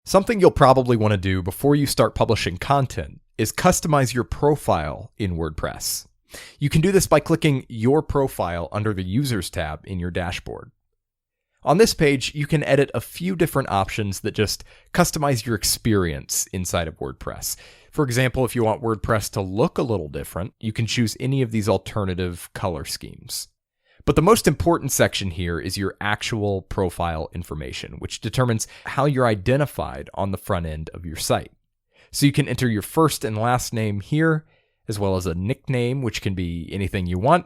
Something you'll probably want to do before you start publishing content is customize your profile in WordPress. You can do this by clicking Your Profile under the Users tab in your dashboard. On this page, you can edit a few different options that just customize your experience inside of WordPress. For example, if you want WordPress to look a little different, you can choose any of these alternative color schemes. But the most important section here is your actual profile information, which determines how you're identified on the front end of your site. So you can enter your first and last name here, as well as a nickname, which can be anything you want.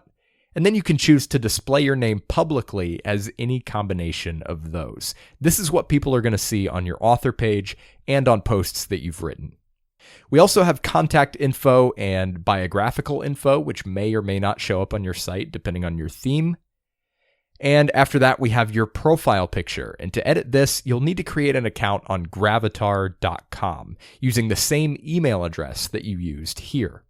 And then you can choose to display your name publicly as any combination of those. This is what people are going to see on your author page and on posts that you've written. We also have contact info and biographical info, which may or may not show up on your site depending on your theme. And after that, we have your profile picture. And to edit this, you'll need to create an account on gravatar.com using the same email address that you used here.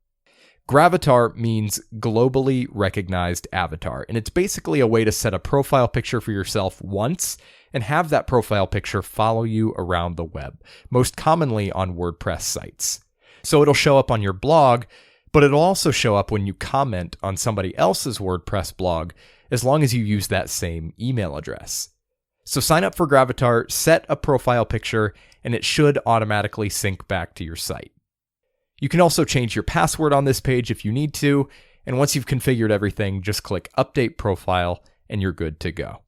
Gravatar means globally recognized avatar, and it's basically a way to set a profile picture for yourself once and have that profile picture follow you around the web, most commonly on WordPress sites. So it'll show up on your blog, but it'll also show up when you comment on somebody else's WordPress blog, as long as you use that same email address. So sign up for Gravatar, set a profile picture, and it should automatically sync back to your site. You can also change your password on this page if you need to, and once you've configured everything, just click Update Profile and you're good to go.